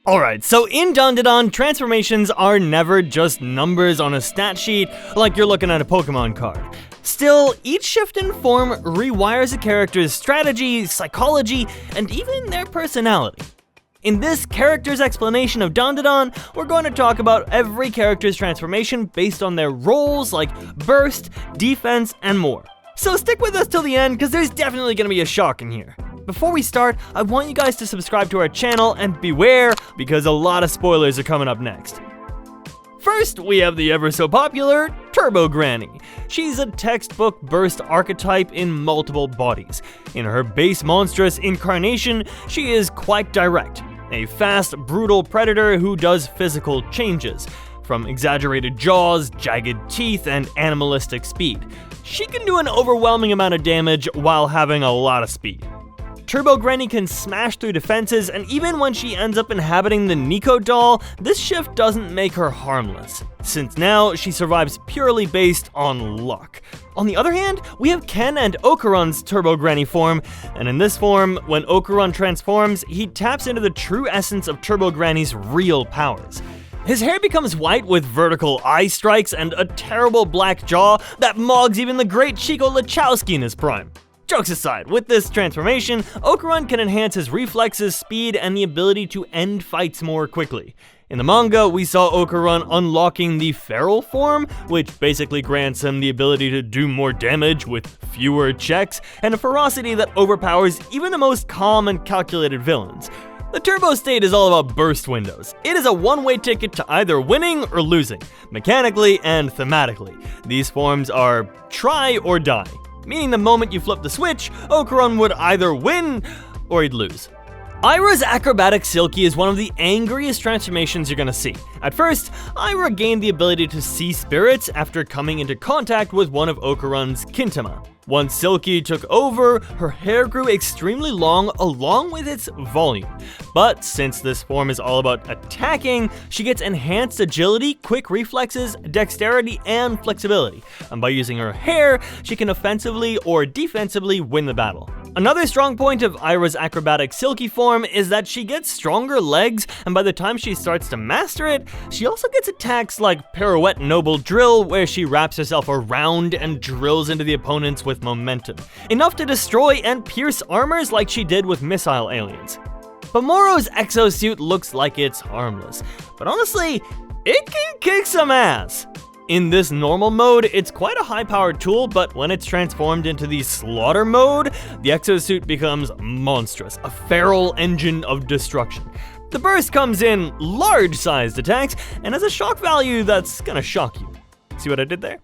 Alright, so in Dandadan, transformations are never just numbers on a stat sheet like you're looking at a Pokémon card. Still, each shift in form rewires a character's strategy, psychology, and even their personality. In this character's explanation of Dandadan, we're going to talk about every character's transformation based on their roles like burst, defense, and more. So stick with us till the end, because there's definitely going to be a shock in here. Before we start, I want you guys to subscribe to our channel and beware, because a lot of spoilers are coming up next. First, we have the ever so popular Turbo Granny. She's a textbook burst archetype in multiple bodies. In her base monstrous incarnation, she is quite direct. A fast, brutal predator who does physical changes, from exaggerated jaws, jagged teeth, and animalistic speed. She can do an overwhelming amount of damage while having a lot of speed. Turbo Granny can smash through defenses, and even when she ends up inhabiting the Nico doll, this shift doesn't make her harmless, since now she survives purely based on luck. On the other hand, we have Ken and Okarun's Turbo Granny form, and in this form, when Okarun transforms, he taps into the true essence of Turbo Granny's real powers. His hair becomes white with vertical eye strikes and a terrible black jaw that mogs even the great Chico Lachowski in his prime. Jokes aside, with this transformation, Okarun can enhance his reflexes, speed, and the ability to end fights more quickly. In the manga, we saw Okarun unlocking the feral form, which basically grants him the ability to do more damage with fewer checks, and a ferocity that overpowers even the most calm and calculated villains. The Turbo state is all about burst windows. It is a one-way ticket to either winning or losing, mechanically and thematically. These forms are try or die, meaning the moment you flip the switch, Okarun would either win or he'd lose. Aira's acrobatic Silky is one of the angriest transformations you're gonna see. At first, Aira gained the ability to see spirits after coming into contact with one of Okarun's Kintama. Once Silky took over, her hair grew extremely long along with its volume. But since this form is all about attacking, she gets enhanced agility, quick reflexes, dexterity, and flexibility. And by using her hair, she can offensively or defensively win the battle. Another strong point of Aira's acrobatic Silky form is that she gets stronger legs, and by the time she starts to master it, she also gets attacks like Pirouette Noble Drill, where she wraps herself around and drills into the opponents with momentum, enough to destroy and pierce armors like she did with missile aliens. Bamoro's exosuit looks like it's harmless, but honestly, it can kick some ass. In this normal mode, it's quite a high-powered tool, but when it's transformed into the slaughter mode, the exosuit becomes monstrous, a feral engine of destruction. The burst comes in large-sized attacks, and has a shock value that's gonna shock you. See what I did there?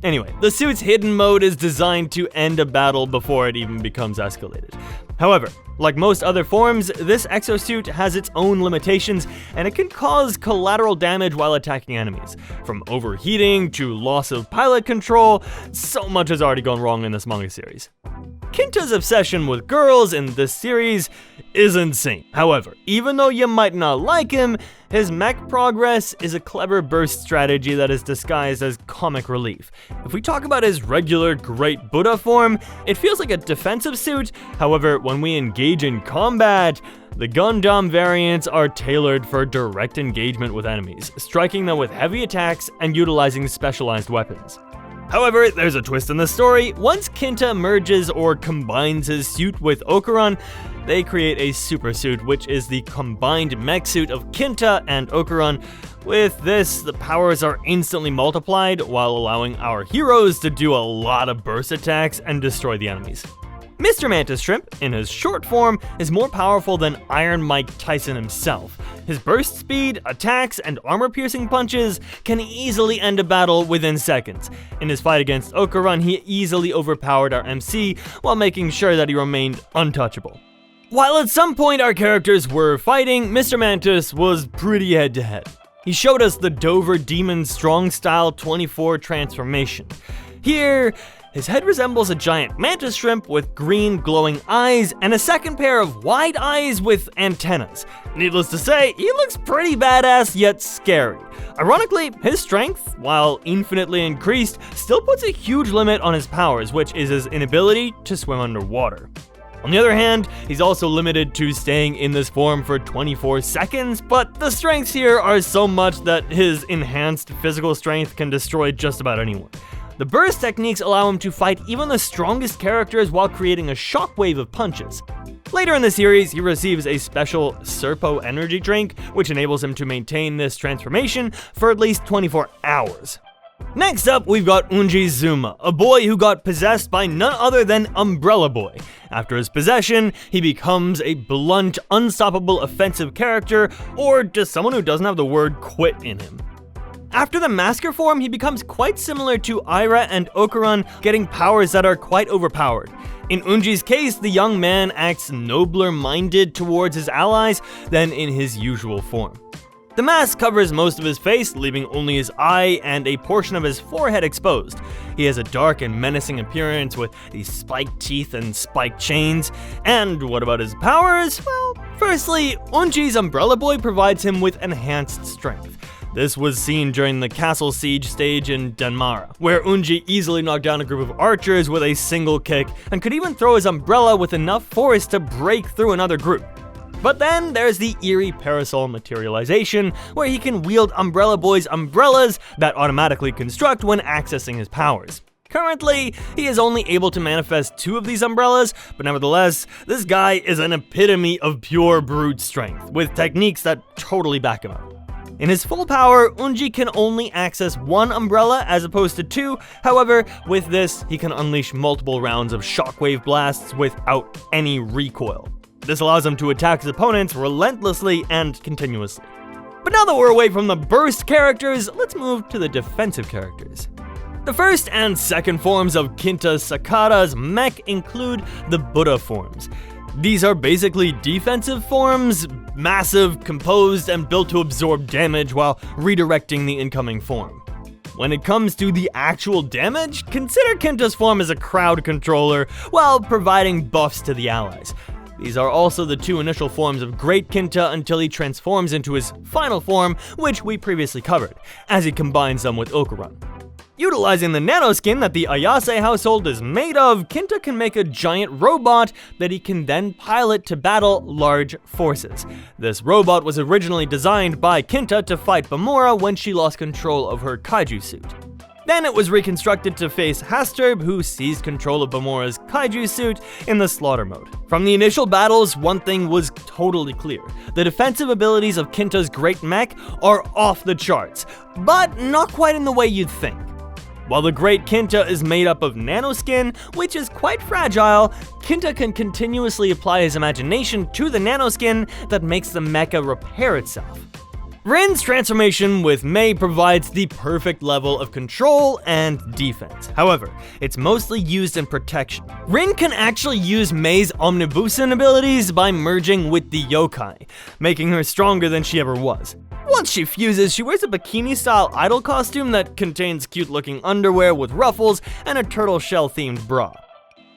Anyway, the suit's hidden mode is designed to end a battle before it even becomes escalated. However, like most other forms, this exosuit has its own limitations, and it can cause collateral damage while attacking enemies. From overheating to loss of pilot control, so much has already gone wrong in this manga series. Kinta's obsession with girls in this series is insane. However, even though you might not like him, his mech progress is a clever burst strategy that is disguised as comic relief. If we talk about his regular Great Buddha form, it feels like a defensive suit. However, when we engage in combat, the Gundam variants are tailored for direct engagement with enemies, striking them with heavy attacks and utilizing specialized weapons. However, there's a twist in the story. Once Kinta merges or combines his suit with Okarun, they create a super suit, which is the combined mech suit of Kinta and Okarun. With this, the powers are instantly multiplied while allowing our heroes to do a lot of burst attacks and destroy the enemies. Mr. Mantis Shrimp, in his short form, is more powerful than Iron Mike Tyson himself. His burst speed, attacks, and armor-piercing punches can easily end a battle within seconds. In his fight against Okarun, he easily overpowered our MC while making sure that he remained untouchable. While at some point our characters were fighting, Mr. Mantis was pretty head-to-head. He showed us the Dover Demon Strong Style 24 transformation. Here, his head resembles a giant mantis shrimp with green glowing eyes and a second pair of wide eyes with antennas. Needless to say, he looks pretty badass yet scary. Ironically, his strength, while infinitely increased, still puts a huge limit on his powers, which is his inability to swim underwater. On the other hand, he's also limited to staying in this form for 24 seconds, but the strengths here are so much that his enhanced physical strength can destroy just about anyone. The burst techniques allow him to fight even the strongest characters while creating a shockwave of punches. Later in the series, he receives a special Serpo energy drink, which enables him to maintain this transformation for at least 24 hours. Next up, we've got Unji Zuma, a boy who got possessed by none other than Umbrella Boy. After his possession, he becomes a blunt, unstoppable offensive character, or just someone who doesn't have the word quit in him. After the Masker form, he becomes quite similar to Aira and Okuran, getting powers that are quite overpowered. In Unji's case, the young man acts nobler-minded towards his allies than in his usual form. The mask covers most of his face, leaving only his eye and a portion of his forehead exposed. He has a dark and menacing appearance with these spiked teeth and spiked chains. And what about his powers? Well, firstly, Unji's Umbrella Boy provides him with enhanced strength. This was seen during the castle siege stage in Danmara, where Unji easily knocked down a group of archers with a single kick and could even throw his umbrella with enough force to break through another group. But then there's the eerie parasol materialization, where he can wield Umbrella Boy's umbrellas that automatically construct when accessing his powers. Currently, he is only able to manifest 2 of these umbrellas, but nevertheless, this guy is an epitome of pure brute strength, with techniques that totally back him up. In his full power, Unji can only access 1 umbrella as opposed to 2, however, with this, he can unleash multiple rounds of shockwave blasts without any recoil. This allows him to attack his opponents relentlessly and continuously. But now that we're away from the burst characters, let's move to the defensive characters. The first and second forms of Kinta Sakata's mech include the Buddha forms. These are basically defensive forms, massive, composed, and built to absorb damage while redirecting the incoming form. When it comes to the actual damage, consider Kinta's form as a crowd controller while providing buffs to the allies. These are also the 2 initial forms of Great Kinta until he transforms into his final form, which we previously covered, as he combines them with Okuran. Utilizing the nanoskin that the Ayase household is made of, Kinta can make a giant robot that he can then pilot to battle large forces. This robot was originally designed by Kinta to fight Bamora when she lost control of her kaiju suit. Then it was reconstructed to face Hasturb, who seized control of Bamora's kaiju suit in the slaughter mode. From the initial battles, one thing was totally clear. The defensive abilities of Kinta's great mech are off the charts, but not quite in the way you'd think. While the Great Kinta is made up of nanoskin, which is quite fragile, Kinta can continuously apply his imagination to the nanoskin that makes the mecha repair itself. Rin's transformation with Mei provides the perfect level of control and defense. However, it's mostly used in protection. Rin can actually use Mei's Omnibusen abilities by merging with the yokai, making her stronger than she ever was. Once she fuses, she wears a bikini-style idol costume that contains cute-looking underwear with ruffles and a turtle shell-themed bra.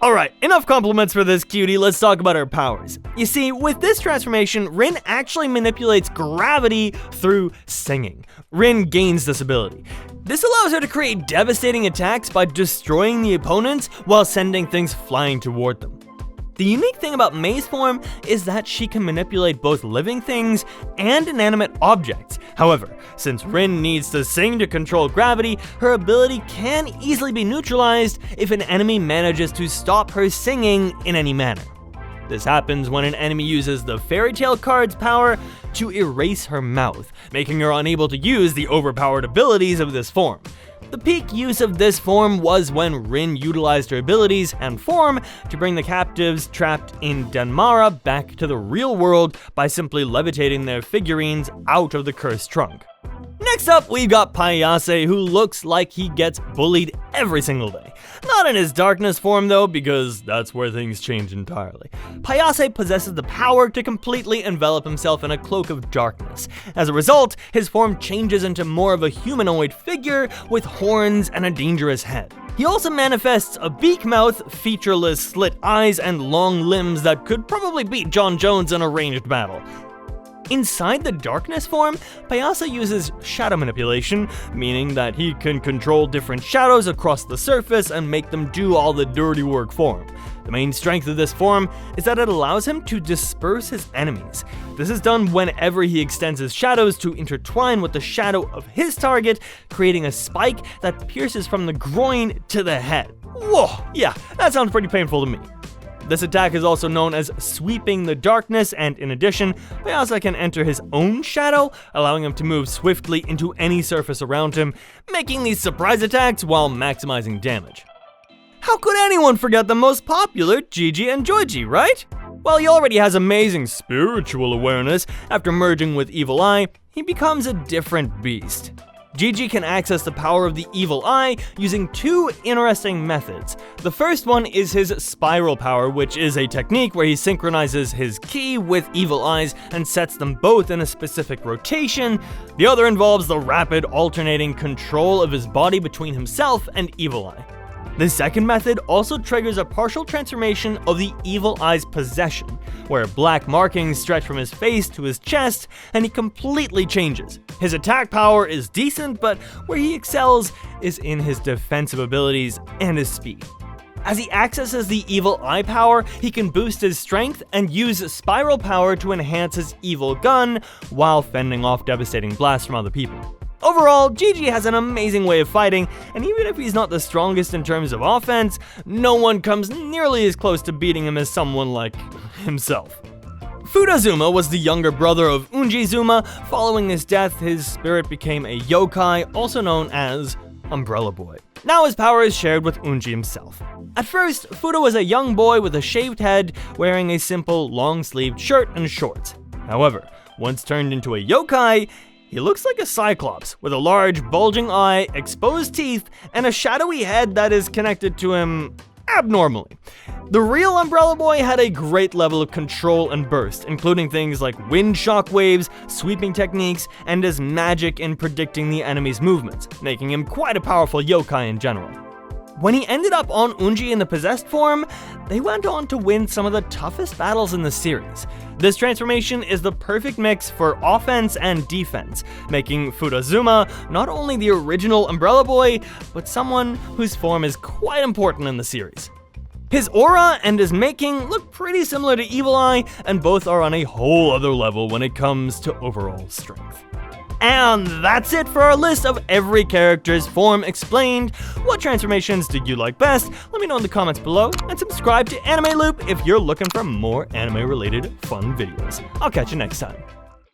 Alright, enough compliments for this cutie, let's talk about her powers. You see, with this transformation, Rin actually manipulates gravity through singing. Rin gains this ability. This allows her to create devastating attacks by destroying the opponents while sending things flying toward them. The unique thing about Mei's form is that she can manipulate both living things and inanimate objects. However, since Rin needs to sing to control gravity, her ability can easily be neutralized if an enemy manages to stop her singing in any manner. This happens when an enemy uses the Fairy Tale card's power to erase her mouth, making her unable to use the overpowered abilities of this form. The peak use of this form was when Rin utilized her abilities and form to bring the captives trapped in Danmara back to the real world by simply levitating their figurines out of the cursed trunk. Next up, we've got Payase, who looks like he gets bullied every single day. Not in his darkness form though, because that's where things change entirely. Payase possesses the power to completely envelop himself in a cloak of darkness. As a result, his form changes into more of a humanoid figure with horns and a dangerous head. He also manifests a beak mouth, featureless slit eyes, and long limbs that could probably beat John Jones in a ranged battle. Inside the darkness form, Payase uses shadow manipulation, meaning that he can control different shadows across the surface and make them do all the dirty work for him. The main strength of this form is that it allows him to disperse his enemies. This is done whenever he extends his shadows to intertwine with the shadow of his target, creating a spike that pierces from the groin to the head. Whoa, yeah, that sounds pretty painful to me. This attack is also known as sweeping the darkness, and in addition, Bayasa can enter his own shadow, allowing him to move swiftly into any surface around him, making these surprise attacks while maximizing damage. How could anyone forget the most popular Gigi and Joiji, right? While he already has amazing spiritual awareness, after merging with Evil Eye, he becomes a different beast. Gigi can access the power of the Evil Eye using two interesting methods. The first one is his spiral power, which is a technique where he synchronizes his ki with Evil Eye's and sets them both in a specific rotation. The other involves the rapid alternating control of his body between himself and Evil Eye. The second method also triggers a partial transformation of the Evil Eye's possession, where black markings stretch from his face to his chest, and he completely changes. His attack power is decent, but where he excels is in his defensive abilities and his speed. As he accesses the Evil Eye power, he can boost his strength and use spiral power to enhance his evil gun, while fending off devastating blasts from other people. Overall, Gigi has an amazing way of fighting, and even if he's not the strongest in terms of offense, no one comes nearly as close to beating him as someone like himself. Fudazuma was the younger brother of Unjizuma. Following his death, his spirit became a yokai, also known as Umbrella Boy. Now his power is shared with Unji himself. At first, Fuda was a young boy with a shaved head, wearing a simple long-sleeved shirt and shorts. However, once turned into a yokai, he looks like a cyclops, with a large, bulging eye, exposed teeth, and a shadowy head that is connected to him abnormally. The real Umbrella Boy had a great level of control and burst, including things like wind shock waves, sweeping techniques, and his magic in predicting the enemy's movements, making him quite a powerful yokai in general. When he ended up on Unji in the possessed form, they went on to win some of the toughest battles in the series. This transformation is the perfect mix for offense and defense, making Fudazuma not only the original Umbrella Boy, but someone whose form is quite important in the series. His aura and his making look pretty similar to Evil Eye, and both are on a whole other level when it comes to overall strength. And that's it for our list of every character's form explained. What transformations did you like best? Let me know in the comments below, and subscribe to Anime Loop if you're looking for more anime-related fun videos. I'll catch you next time.